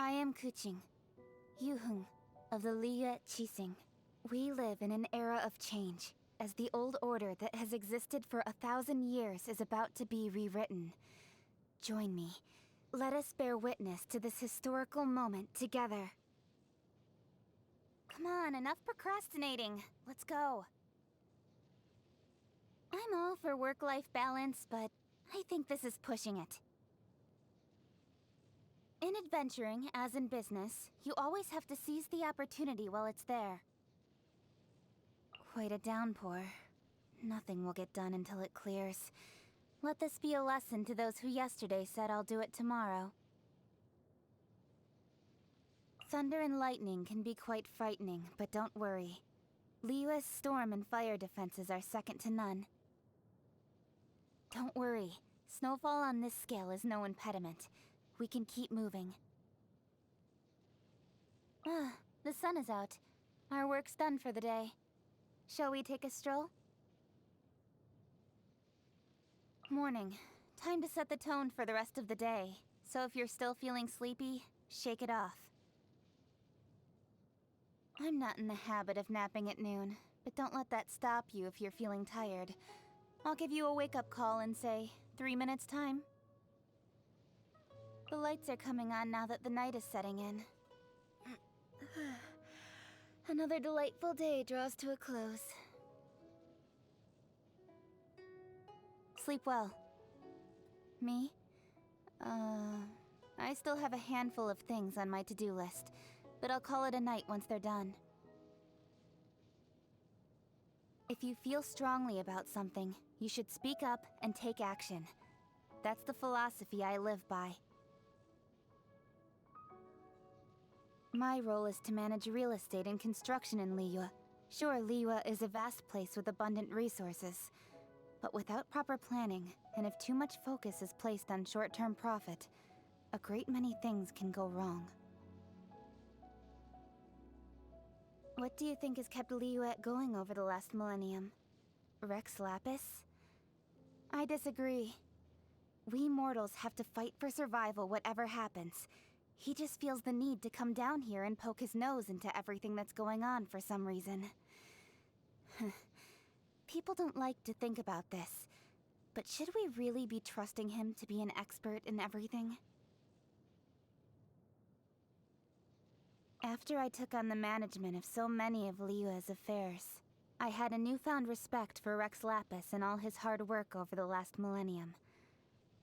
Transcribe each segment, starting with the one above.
I am Keqing, Yuheng of the Liyue Qixing. We live in an era of change, as the old order that has existed for 1,000 years is about to be rewritten. Join me. Let us bear witness to this historical moment together. Come on, enough procrastinating. Let's go. I'm all for work-life balance, but I think this is pushing it. In adventuring, as in business, you always have to seize the opportunity while it's there. Quite a downpour. Nothing will get done until it clears. Let this be a lesson to those who yesterday said I'll do it tomorrow. Thunder and lightning can be quite frightening, but don't worry. Liyue's storm and fire defenses are second to none. Don't worry. Snowfall on this scale is no impediment. We can keep moving. The sun is out. Our work's done for the day. Shall we take a stroll? Morning. Time to set the tone for the rest of the day. So if you're still feeling sleepy, shake it off. I'm not in the habit of napping at noon, but don't let that stop you if you're feeling tired. I'll give you a wake-up call in, say, 3 minutes' time. The lights are coming on now that the night is setting in. Another delightful day draws to a close. Sleep well. Me? I still have a handful of things on my to-do list, but I'll call it a night once they're done. If you feel strongly about something, you should speak up and take action. That's the philosophy I live by. My role is to manage real estate and construction in Liyue. Sure, Liyue is a vast place with abundant resources. But without proper planning, and if too much focus is placed on short-term profit, a great many things can go wrong. What do you think has kept Liyue going over the last millennium? Rex Lapis? I disagree. We mortals have to fight for survival whatever happens. He just feels the need to come down here and poke his nose into everything that's going on for some reason. People don't like to think about this, but should we really be trusting him to be an expert in everything? After I took on the management of so many of Liyue's affairs, I had a newfound respect for Rex Lapis and all his hard work over the last millennium.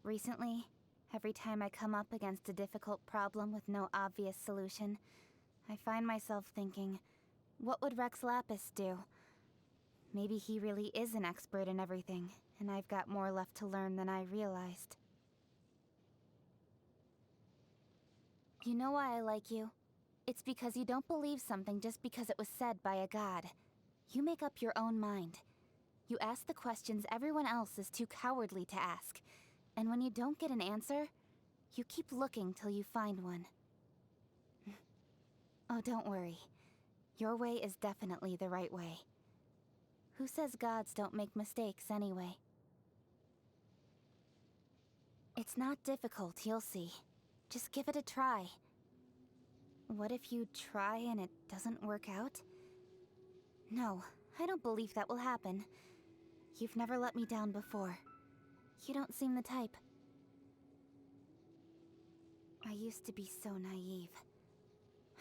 Recently, every time I come up against a difficult problem with no obvious solution, I find myself thinking, what would Rex Lapis do? Maybe he really is an expert in everything, and I've got more left to learn than I realized. You know why I like you? It's because you don't believe something just because it was said by a god. You make up your own mind. You ask the questions everyone else is too cowardly to ask. And when you don't get an answer, you keep looking till you find one. Oh, don't worry. Your way is definitely the right way. Who says gods don't make mistakes anyway? It's not difficult, you'll see. Just give it a try. What if you try and it doesn't work out? No, I don't believe that will happen. You've never let me down before. You don't seem the type. I used to be so naive.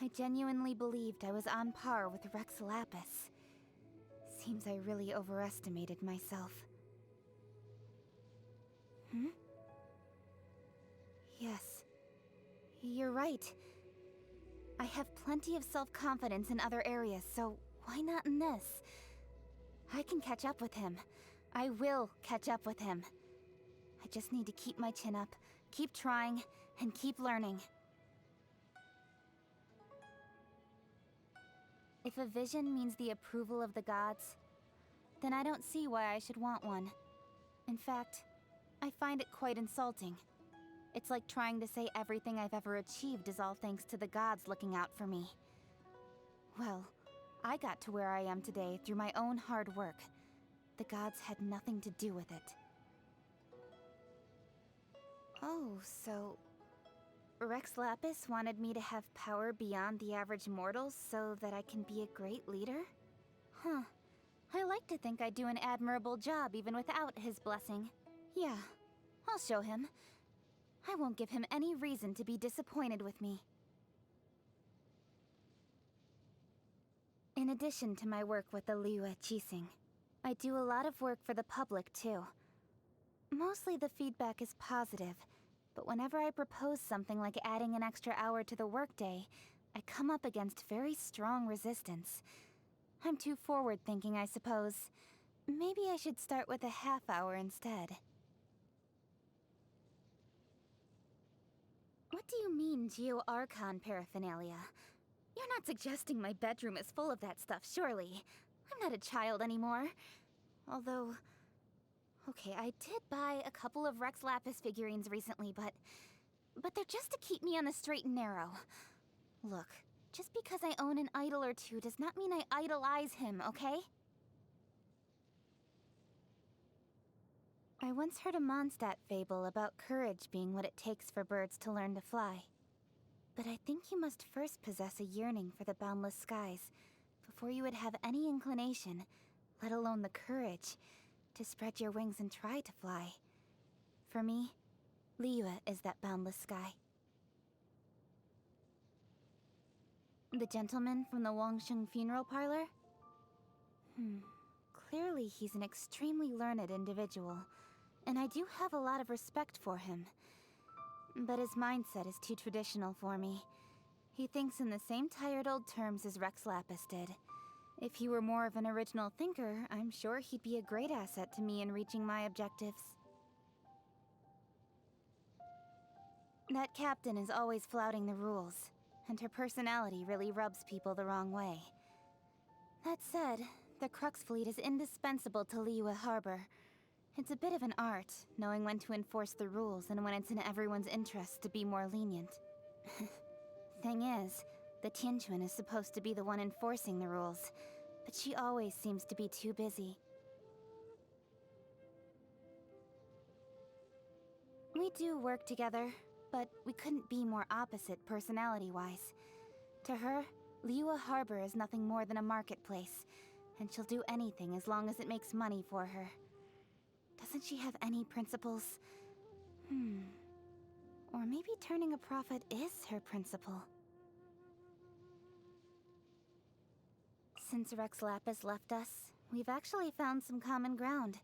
I genuinely believed I was on par with Rex Lapis. Seems I really overestimated myself. Yes. You're right. I have plenty of self-confidence in other areas, so why not in this? I can catch up with him. I will catch up with him. I just need to keep my chin up, keep trying, and keep learning. If a vision means the approval of the gods, then I don't see why I should want one. In fact, I find it quite insulting. It's like trying to say everything I've ever achieved is all thanks to the gods looking out for me. Well, I got to where I am today through my own hard work. The gods had nothing to do with it. Oh, so... Rex Lapis wanted me to have power beyond the average mortal so that I can be a great leader? Huh. I like to think I do an admirable job even without his blessing. Yeah, I'll show him. I won't give him any reason to be disappointed with me. In addition to my work with the Liu at Keqing, I do a lot of work for the public too. Mostly the feedback is positive, but whenever I propose something like adding an extra hour to the workday, I come up against very strong resistance. I'm too forward-thinking, I suppose. Maybe I should start with a half hour instead. What do you mean, Geo-Archon paraphernalia? You're not suggesting my bedroom is full of that stuff, surely? I'm not a child anymore. Although... Okay, I did buy a couple of Rex Lapis figurines recently, but they're just to keep me on the straight and narrow. Look, just because I own an idol or two does not mean I idolize him, okay? I once heard a Mondstadt fable about courage being what it takes for birds to learn to fly. But I think you must first possess a yearning for the boundless skies before you would have any inclination, let alone the courage, to spread your wings and try to fly. For me, Liu is that boundless sky. The gentleman from the Wangsheng funeral parlor? Clearly he's an extremely learned individual, and I do have a lot of respect for him. But his mindset is too traditional for me. He thinks in the same tired old terms as Rex Lapis did. If he were more of an original thinker, I'm sure he'd be a great asset to me in reaching my objectives. That captain is always flouting the rules, and her personality really rubs people the wrong way. That said, the Crux fleet is indispensable to Liyue Harbor. It's a bit of an art, knowing when to enforce the rules and when it's in everyone's interest to be more lenient. Thing is, the Tianquan is supposed to be the one enforcing the rules, but she always seems to be too busy. We do work together, but we couldn't be more opposite personality-wise. To her, Liyue Harbor is nothing more than a marketplace, and she'll do anything as long as it makes money for her. Doesn't she have any principles? Or maybe turning a profit is her principle. Since Rex Lapis left us, we've actually found some common ground.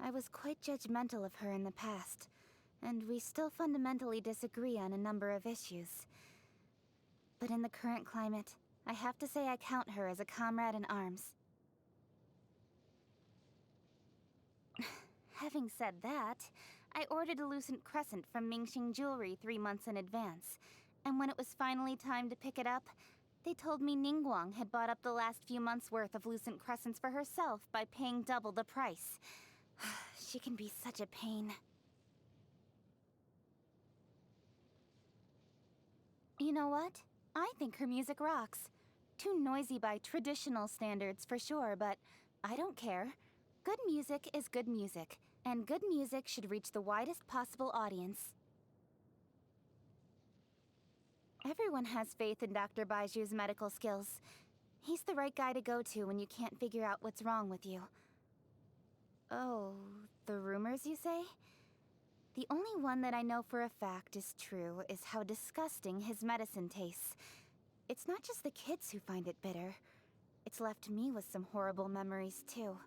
I was quite judgmental of her in the past, and we still fundamentally disagree on a number of issues. But in the current climate, I have to say I count her as a comrade in arms. Having said that, I ordered a Lucent Crescent from Mingxing Jewelry 3 months in advance, and when it was finally time to pick it up, they told me Ningguang had bought up the last few months' worth of Lucent Crescents for herself by paying double the price. She can be such a pain. You know what? I think her music rocks. Too noisy by traditional standards for sure, but I don't care. Good music is good music, and good music should reach the widest possible audience. Everyone has faith in Dr. Baiju's medical skills. He's the right guy to go to when you can't figure out what's wrong with you. Oh, the rumors, you say? The only one that I know for a fact is true is how disgusting his medicine tastes. It's not just the kids who find it bitter. It's left me with some horrible memories, too.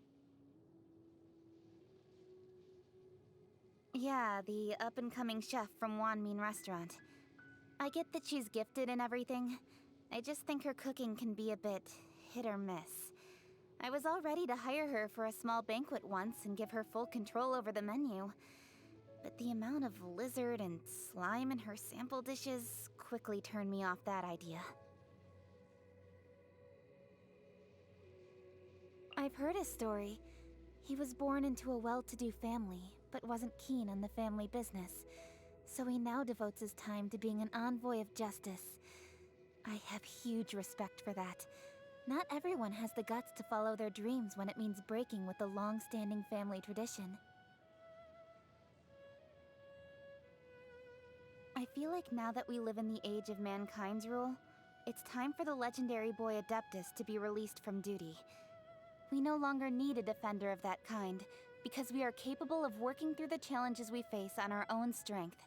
Yeah, the up-and-coming chef from Wanmin Restaurant. I get that she's gifted and everything. I just think her cooking can be a bit hit or miss. I was all ready to hire her for a small banquet once and give her full control over the menu. But the amount of lizard and slime in her sample dishes quickly turned me off that idea. I've heard his story. He was born into a well-to-do family, but wasn't keen on the family business. So he now devotes his time to being an envoy of justice. I have huge respect for that. Not everyone has the guts to follow their dreams when it means breaking with the long-standing family tradition. I I feel like now that we live in the age of mankind's rule, it's time for the legendary boy Adeptus to be released from duty. We no longer need a defender of that kind, because we are capable of working through the challenges we face on our own strength.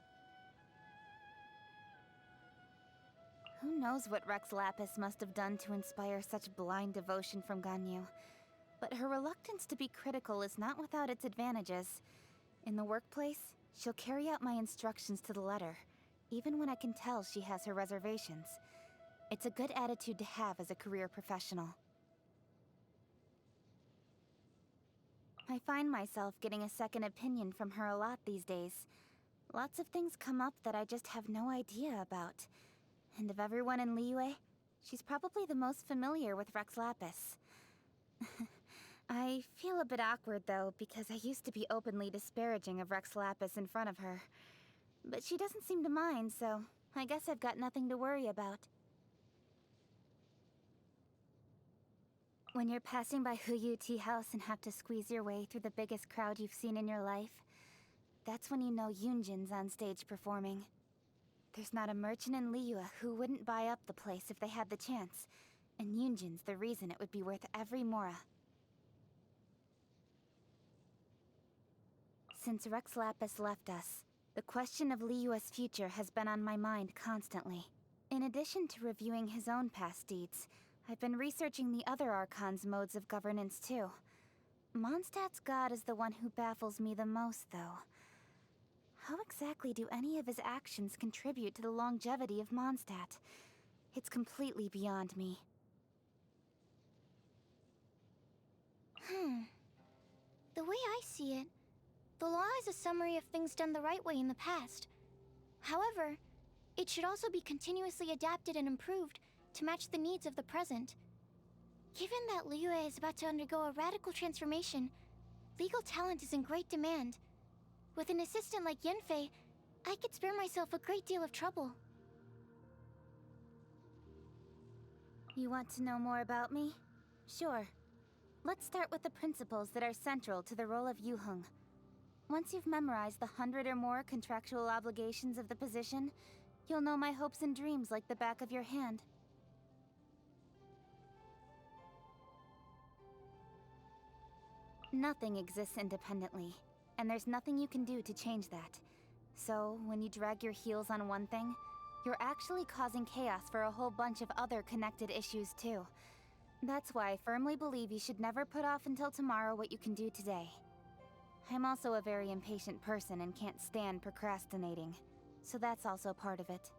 Who knows what Rex Lapis must have done to inspire such blind devotion from Ganyu. But her reluctance to be critical is not without its advantages. In the workplace, she'll carry out my instructions to the letter, even when I can tell she has her reservations. It's a good attitude to have as a career professional. I find myself getting a second opinion from her a lot these days. Lots of things come up that I just have no idea about. And of everyone in Liyue, she's probably the most familiar with Rex Lapis. I feel a bit awkward though, because I used to be openly disparaging of Rex Lapis in front of her. But she doesn't seem to mind, so I guess I've got nothing to worry about. When you're passing by Huyu Tea House and have to squeeze your way through the biggest crowd you've seen in your life, that's when you know Yunjin's on stage performing. There's not a merchant in Liyue who wouldn't buy up the place if they had the chance, and Yunjin's the reason it would be worth every mora. Since Rex Lapis left us, the question of Liyue's future has been on my mind constantly. In addition to reviewing his own past deeds, I've been researching the other Archon's modes of governance too. Mondstadt's god is the one who baffles me the most, though. How exactly do any of his actions contribute to the longevity of Mondstadt? It's completely beyond me. The way I see it, the law is a summary of things done the right way in the past. However, it should also be continuously adapted and improved to match the needs of the present. Given that Liyue is about to undergo a radical transformation, legal talent is in great demand. With an assistant like Yanfei, I could spare myself a great deal of trouble. You want to know more about me? Sure. Let's start with the principles that are central to the role of Yuheng. Once you've memorized the 100 or more contractual obligations of the position, you'll know my hopes and dreams like the back of your hand. Nothing exists independently, and there's nothing you can do to change that. So, when you drag your heels on one thing, you're actually causing chaos for a whole bunch of other connected issues too. That's why I firmly believe you should never put off until tomorrow what you can do today. I'm also a very impatient person and can't stand procrastinating, so that's also part of it.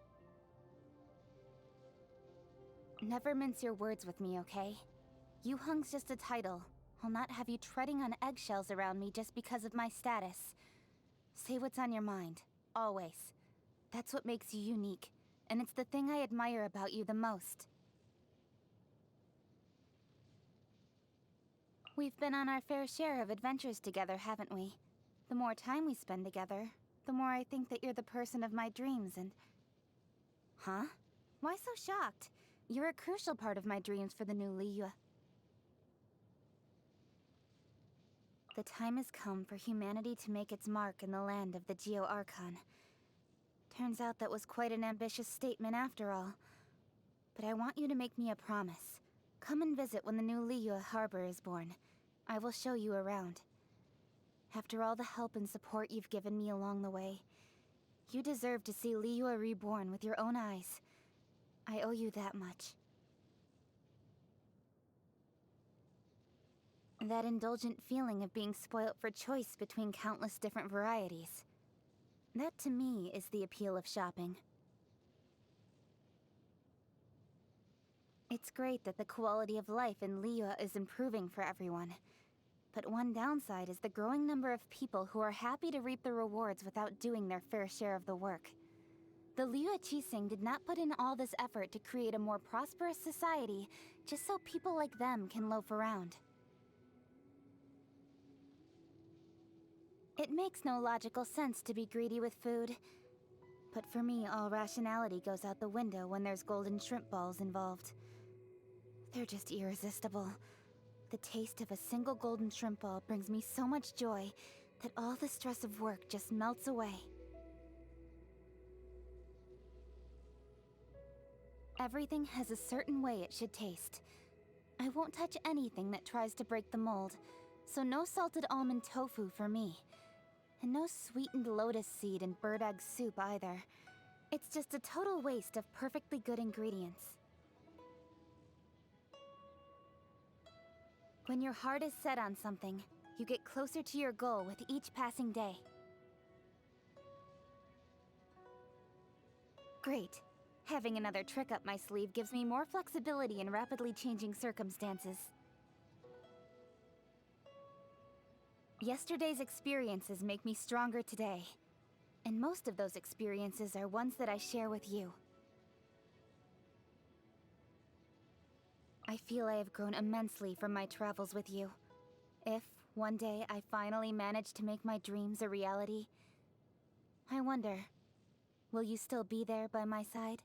Never mince your words with me, okay? Yuheng's just a title. I'll not have you treading on eggshells around me just because of my status. Say what's on your mind, always. That's what makes you unique, and it's the thing I admire about you the most. We've been on our fair share of adventures together, haven't we? The more time we spend together, the more I think that you're the person of my dreams and... Huh? Why so shocked? You're a crucial part of my dreams for the new Liyue. The time has come for humanity to make its mark in the land of the Geo-Archon. Turns out that was quite an ambitious statement after all. But I want you to make me a promise. Come and visit when the new Liyue harbor is born. I will show you around. After all the help and support you've given me along the way, you deserve to see Liyue reborn with your own eyes. I owe you that much. That indulgent feeling of being spoilt for choice between countless different varieties. That to me is the appeal of shopping. It's great that the quality of life in Liyue is improving for everyone. But one downside is the growing number of people who are happy to reap the rewards without doing their fair share of the work. The Liyue Keqing did not put in all this effort to create a more prosperous society just so people like them can loaf around. It makes no logical sense to be greedy with food. But for me, all rationality goes out the window when there's golden shrimp balls involved. They're just irresistible. The taste of a single golden shrimp ball brings me so much joy that all the stress of work just melts away. Everything has a certain way it should taste. I won't touch anything that tries to break the mold, so no salted almond tofu for me. And no sweetened lotus seed and bird egg soup either. It's just a total waste of perfectly good ingredients. When your heart is set on something, you get closer to your goal with each passing day. Great. Having another trick up my sleeve gives me more flexibility in rapidly changing circumstances. Yesterday's experiences make me stronger today. And most of those experiences are ones that I share with you. I feel I have grown immensely from my travels with you. If, one day, I finally manage to make my dreams a reality, I wonder, will you still be there by my side?